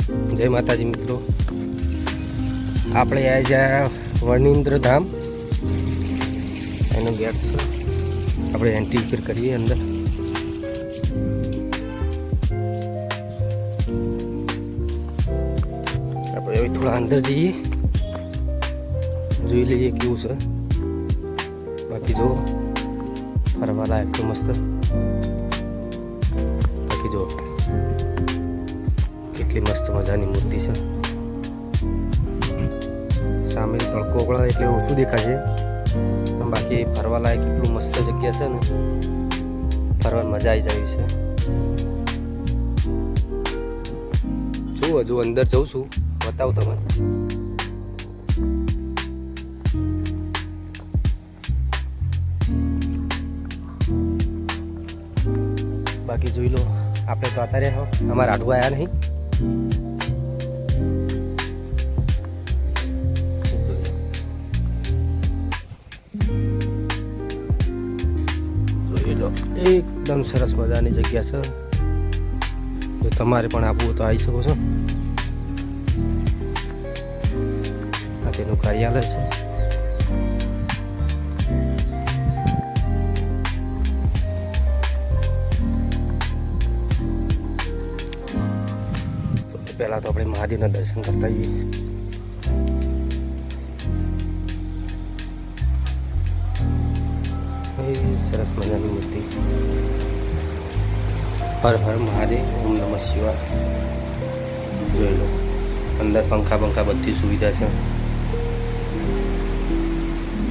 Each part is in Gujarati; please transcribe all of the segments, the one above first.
જય માતાજી મિત્રો, આપણે આવી જાય વણિન્દ્ર ધામ. એનો ગેટ છે, આપણે એન્ટ્રી કરીએ અંદર. આપણે હવે થોડા અંદર જઈએ, જોઈ લઈએ કેવું છે. બાકી જો ફરવા લાયક તો મસ્ત. બાકી જો કેટલી મસ્ત મજાની મૂર્તિ છે. સામે તડકો ઓગળે એટલે ઓછું દેખાશે, બાકી ફરવા લાયક એટલું મસ્ત જગ્યા છે ને, ફરવાની મજા આવી જાય છે. જો હજુ અંદર જઉં છું, બતાવું તમને. બાકી જોઈ લો, આપણે તો અત્યારે અમારા આડવા આવ્યા નહીં. જોઈ લો, એકદમ સરસ મજાની જગ્યા છે. જો તમારે પણ આપવું હોય તો આવી શકો છો. આ તેનું કાર્યાલય છે. પહેલા તો આપણે મહાદેવના દર્શન કરતા જઈએ. સરસ મજાની મૂર્તિ. હર હર મહાદેવ, ઓમ નમઃ શિવાય. જોઈ લો, અંદર પંખા બધી સુવિધા છે.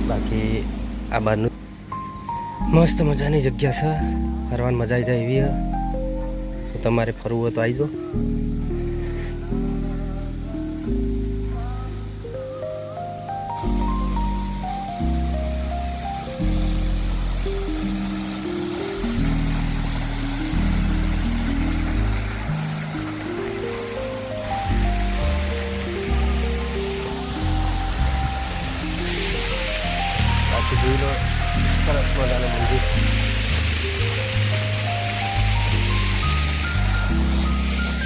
બાકી આ બારનું મસ્ત મજાની જગ્યા છે, ફરવાની મજા આવી જાય એવી. તો તમારે ફરવું હોય તો આવી જાઓ. જોઈ લો, સરસ મજાનું મંદિર.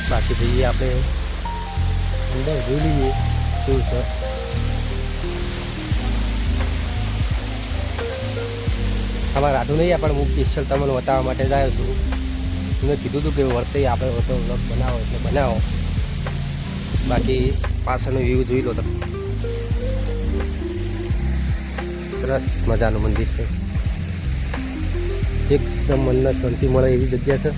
બાકી જઈએ આપણે અંદર, જોઈ લઈએ કેવું છે. અમારે આધું નહીં, પણ હું સ્પેશિયલ તમને બતાવવા માટે જ આવ્યો છું. મેં કીધું હતું કે વર્તે આપણે હોતો વ્લોગ બનાવો એટલે બનાવો. બાકી પાછળનો વ્યૂ જોઈ લો તમે. સરસ મજાનું મંદિર છે, એકદમ મનને શાંતિ મળે એવી જગ્યા છે.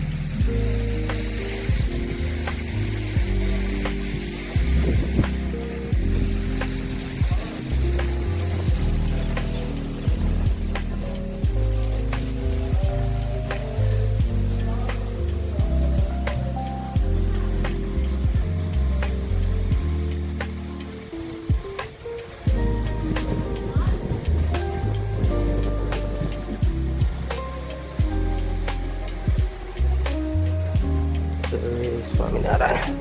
Swaminarayan.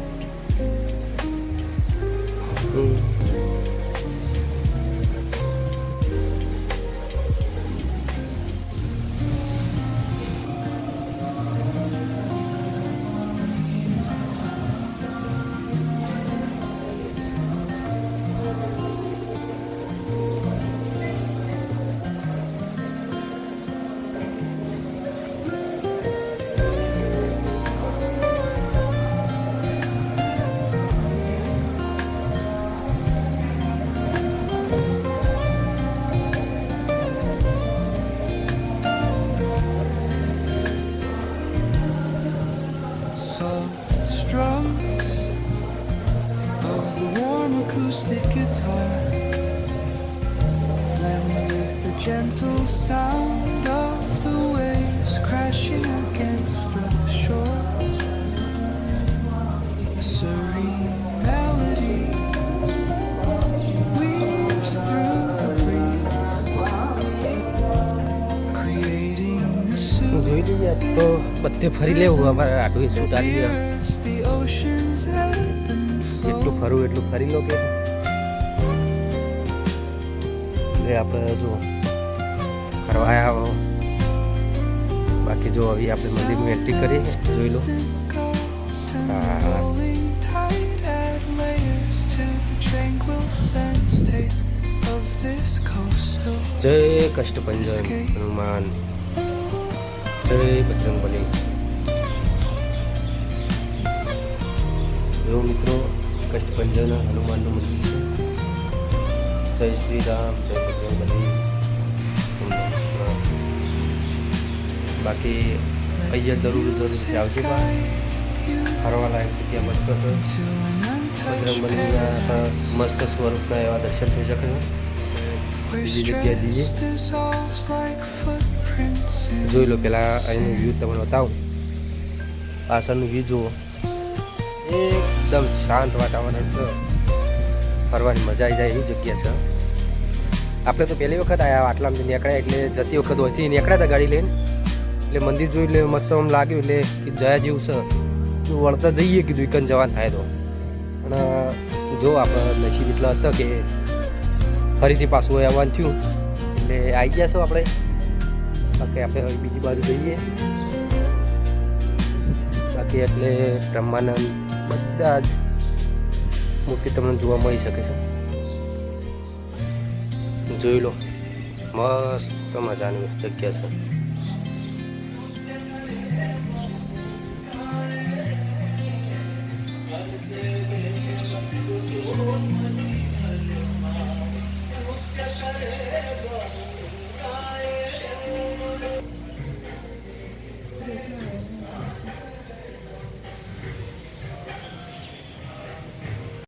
Acoustic guitar blend with the gentle sound of the waves crashing against the shore. A serene melody weaves through the breeze, creating a જોઈ લઈએ તો બધે ફરી લેવું. અમારે આટલું શૂટ આવી ગયા, the ocean's ebb and flow. જેટલું ફરવું એટલું ફરી લો. કે આપણે જો ફરવા આવ્યા. બાકી જો હવે આપણે મંદિરની એન્ટ્રી કરીએ, જોઈ લો. હા, જય કષ્ટભંજન હનુમાન, જય બજરંગબલી. જો મિત્રો કષ્ટભંજન હનુમાનનું મંદિર છે. જય શ્રી રામ, જય બજરંગબલી. બાકી અહીંયા જરૂરથી આવજો. ફરવા લાયક જગ્યા મસ્ત છે. બજરંગબલીના મસ્ત સ્વરૂપના એવા દર્શન થઈ શકે છે. બીજી જગ્યાએ જઈએ, જોઈ લો. પહેલાં અહીંનું વ્યૂ તમને બતાવું. પાછળનું વ્યૂ જુઓ, એકદમ શાંત વાતાવરણ છે. ફરવાની મજા આવી જાય એવી જગ્યા છે. આપણે તો પહેલી વખત આવ્યા, આટલામાં નીકળ્યા એટલે જતી વખત હોયથી નીકળ્યા હતા ગાડી લઈને. એટલે મંદિર જોઈ એટલે મસ્ત આમ લાગ્યું, એટલે જયા જેવું છે. વળતા જઈએ કીધું એકન જવાન થાય તો. પણ જો આપણે નસીબ એટલા હતા કે ફરીથી પાછું આવવાનું થયું એટલે આવી ગયા છો આપણે. બાકી આપણે હવે બીજી બાજુ જઈએ. બાકી એટલે બ્રહ્માનંદ બધા જ મૂર્તિ તમને જોવા મળી શકે છે. જોઈ લો, મસ્ત મજાની જગ્યા છે.